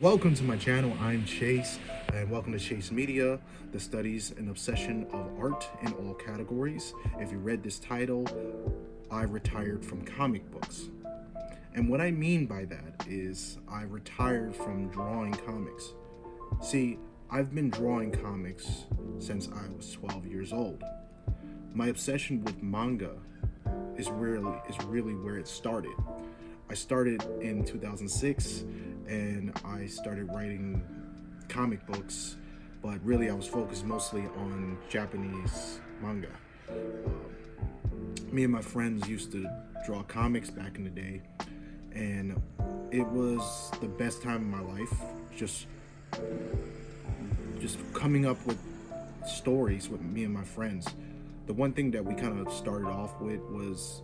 Welcome to my channel. I'm Chase, and welcome to Chase Media, the studies and obsession of art in all categories. If you read this title, I retired from comic books. And what I mean by that is I retired from drawing comics. See, I've been drawing comics since I was 12 years old. My obsession with manga is really where it started. I started in 2006 and I started writing comic books, but really I was focused mostly on Japanese manga. Me and my friends used to draw comics back in the day, and it was the best time of my life, just coming up with stories with me and my friends. The one thing that we kind of started off with was,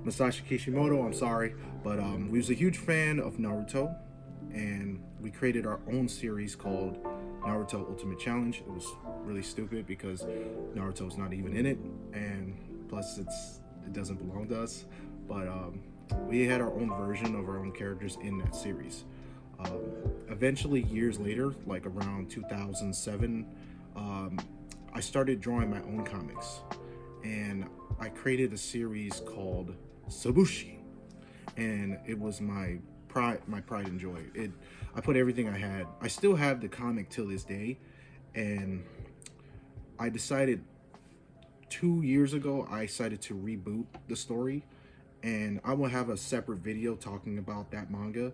Masashi Kishimoto, I'm sorry, but we was a huge fan of Naruto, and we created our own series called Naruto Ultimate Challenge. It was really stupid because Naruto's not even in it, and plus it doesn't belong to us, but we had our own version of our own characters in that series. Eventually, years later, like around 2007, I started drawing my own comics, and I created a series called Sabushi, and it was my pride and joy. I put everything I had. I still have the comic till this day, and I decided 2 years ago I decided to reboot the story, and I will have a separate video talking about that manga.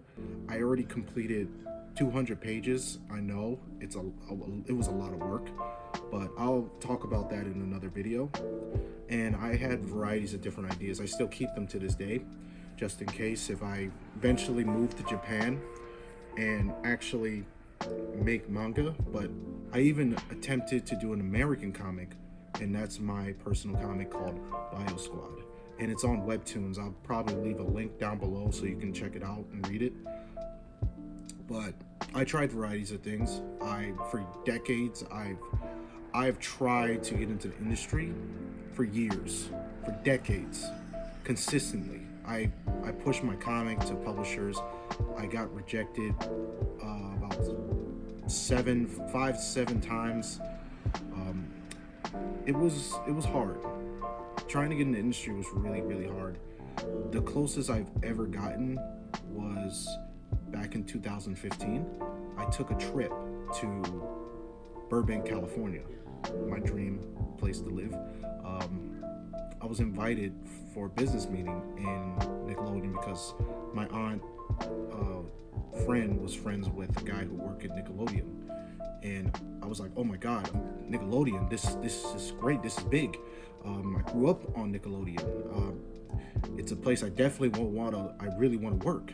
I already completed 200 pages. I know it was a lot of work, but I'll talk about that in another video. And I had varieties of different ideas. I still keep them to this day, just in case if I eventually move to Japan and actually make manga. But I even attempted to do an American comic, and that's my personal comic called Bio Squad, and it's on Webtoons. I'll probably leave a link down below so you can check it out and read it. But I tried varieties of things. For decades, I've tried to get into the industry for years, for decades, consistently. I pushed my comic to publishers. I got rejected about 5 to 7 times. It was hard. Trying to get in the industry was really hard. The closest I've ever gotten was back in 2015. I took a trip to Burbank, California, my dream place to live. I was invited for a business meeting in Nickelodeon because my aunt friend was friends with a guy who worked at Nickelodeon, and I was like, oh my god, Nickelodeon, this is great, this is big. I grew up on Nickelodeon. It's a place I definitely really want to work.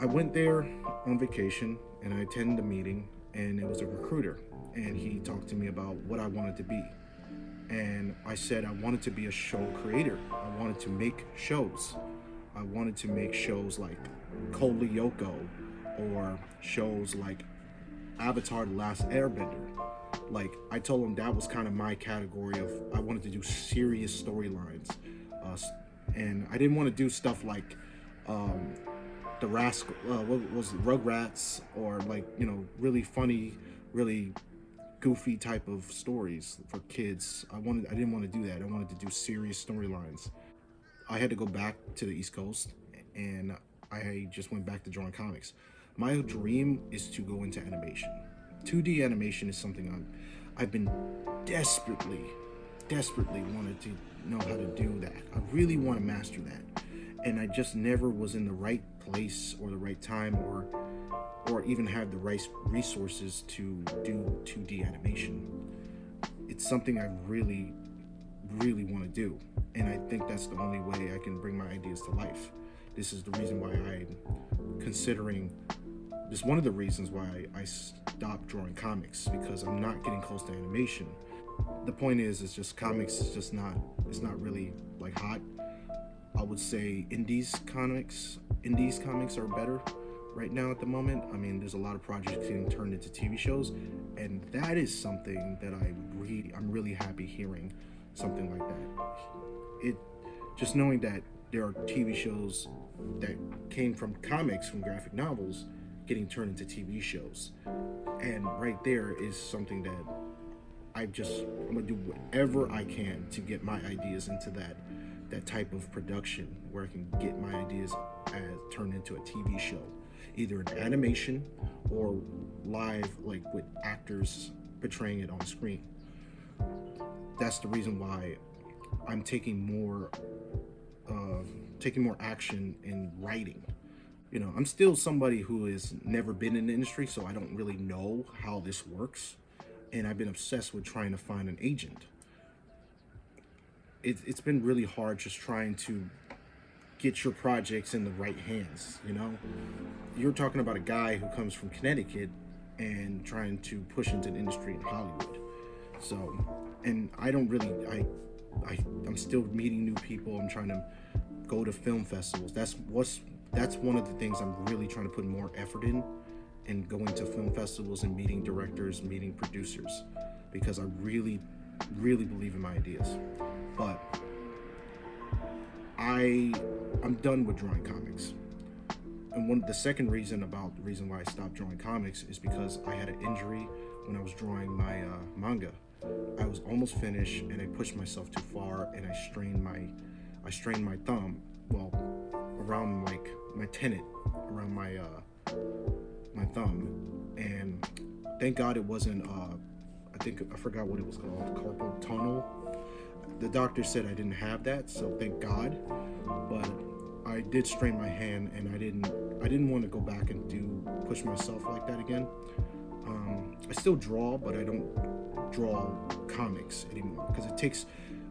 I went there on vacation and I attended the meeting, and it was a recruiter, and he talked to me about what I wanted to be. And I said I wanted to be a show creator. I wanted to make shows. I wanted to make shows like Code Lyoko, or shows like Avatar: The Last Airbender. Like, I told him that was kind of my category of, I wanted to do serious storylines. And I didn't want to do stuff like the Rascal, what was it, Rugrats, or like, really funny, really goofy type of stories for kids. I didn't want to do that. I wanted to do serious storylines. I had to go back to the East Coast, and I just went back to drawing comics. My dream is to go into animation. 2D animation is something I've been desperately wanted to know how to do that. I really want to master that, and I just never was in the right place or the right time, or even have the right resources to do 2D animation. It's something I really want to do, and I think that's the only way I can bring my ideas to life. This is the reason why I'm considering this, one of the reasons why I stopped drawing comics, because I'm not getting close to animation. The point is, it's just comics is just not, it's not really like hot. I would say indies comics are better right now at the moment. I mean, there's a lot of projects getting turned into TV shows, and that is something that I'm really happy hearing something like that. Just knowing that there are TV shows that came from comics, from graphic novels, getting turned into TV shows. And right there is something that I'm gonna do whatever I can to get my ideas into that type of production where I can get my ideas turned into a TV show, either an animation or live, like with actors portraying it on screen. That's the reason why I'm taking more action in writing. I'm still somebody who has never been in the industry, so I don't really know how this works. And I've been obsessed with trying to find an agent. It's been really hard just trying to get your projects in the right hands. You're talking about a guy who comes from Connecticut and trying to push into the industry in Hollywood. So, and I don't really, I'm still meeting new people. I'm trying to go to film festivals. That's one of the things I'm really trying to put more effort in, and going to film festivals and meeting directors, meeting producers, because I really, really believe in my ideas. But I'm done with drawing comics. And the second reason why I stopped drawing comics is because I had an injury when I was drawing my manga. I was almost finished and I pushed myself too far, and I strained my thumb, well, around like my tenon, around my thumb. And thank God it wasn't I forgot what it was called, carpal tunnel. The doctor said I didn't have that, so thank God. But I did strain my hand, and I didn't want to go back and push myself like that again. I still draw, but I don't draw comics anymore, because it takes,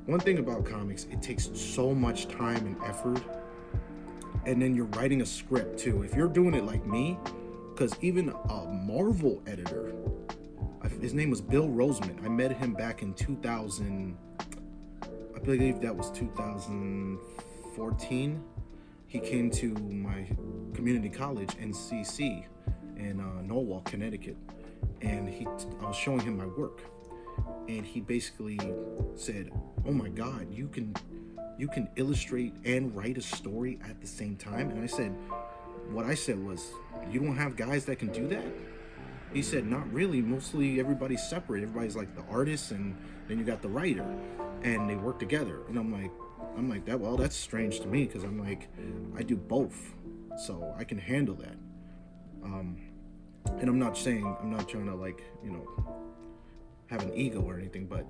one thing about comics, it takes so much time and effort. And then you're writing a script too. If you're doing it like me, because even a Marvel editor, his name was Bill Roseman. I met him back in 2000, I believe that was 2014. He came to my community college, NCC, in Norwalk, Connecticut, and I was showing him my work, and he basically said, "Oh my God, you can illustrate and write a story at the same time?" And what I said was, "You don't have guys that can do that?" He said, "Not really. Mostly everybody's separate. Everybody's like the artist, and then you got the writer, and they work together." And I'm like that. Well, that's strange to me, because I'm like, I do both, so I can handle that. And I'm not trying to like, have an ego or anything, but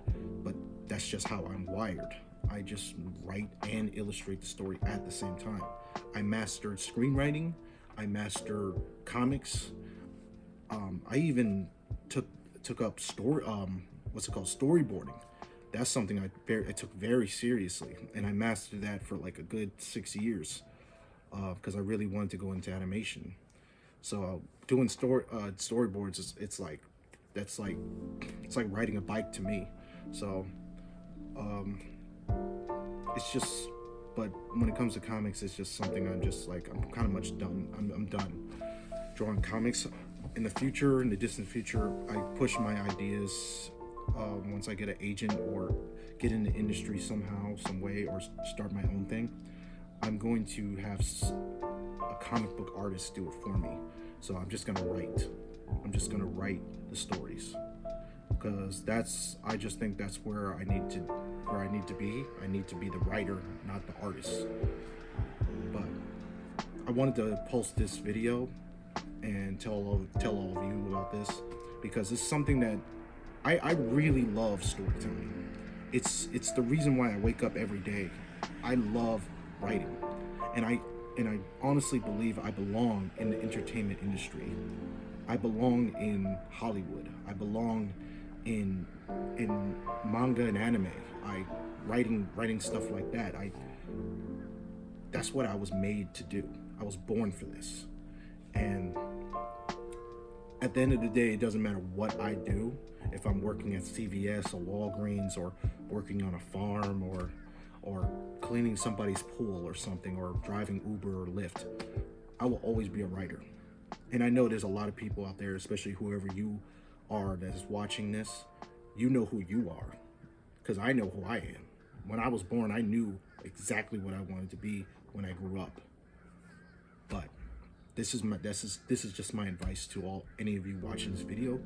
that's just how I'm wired. I just write and illustrate the story at the same time. I mastered screenwriting. I master comics. I even took up storyboarding. That's something I took very seriously, and I mastered that for like a good 6 years, because I really wanted to go into animation. So doing storyboards, it's like riding a bike to me. So it's just, but when it comes to comics, it's just something I'm kind of much done. I'm done drawing comics. In the distant future, I push my ideas. Once I get an agent or get in the industry somehow, some way, or start my own thing, I'm going to have a comic book artist do it for me. So I'm just gonna write. The stories, because I just think that's where I need to be. I need to be the writer, not the artist. But I wanted to post this video and tell all of you about this, because it's something that I really love storytelling. It's the reason why I wake up every day. I love writing, and I honestly believe I belong in the entertainment industry. I belong in Hollywood. I belong in manga and anime. Writing stuff like that. That's what I was made to do. I was born for this. And at the end of the day, it doesn't matter what I do. If I'm working at CVS or Walgreens, or working on a farm, or cleaning somebody's pool or something, or driving Uber or Lyft, I will always be a writer. And I know there's a lot of people out there, especially whoever you are that is watching this, you know who you are, because I know who I am. when I was born, I knew exactly what I wanted to be when I grew up. But this is just my advice to any of you watching this video.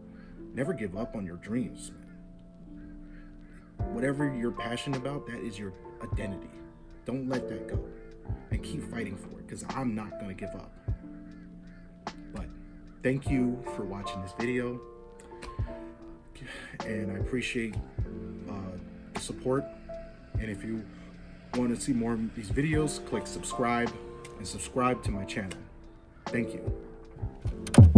Never give up on your dreams, man. Whatever you're passionate about, that is your identity. Don't let that go, and keep fighting for it, because I'm not gonna give up. But thank you for watching this video, and I appreciate the support. And if you want to see more of these videos, click subscribe and subscribe to my channel. Thank you.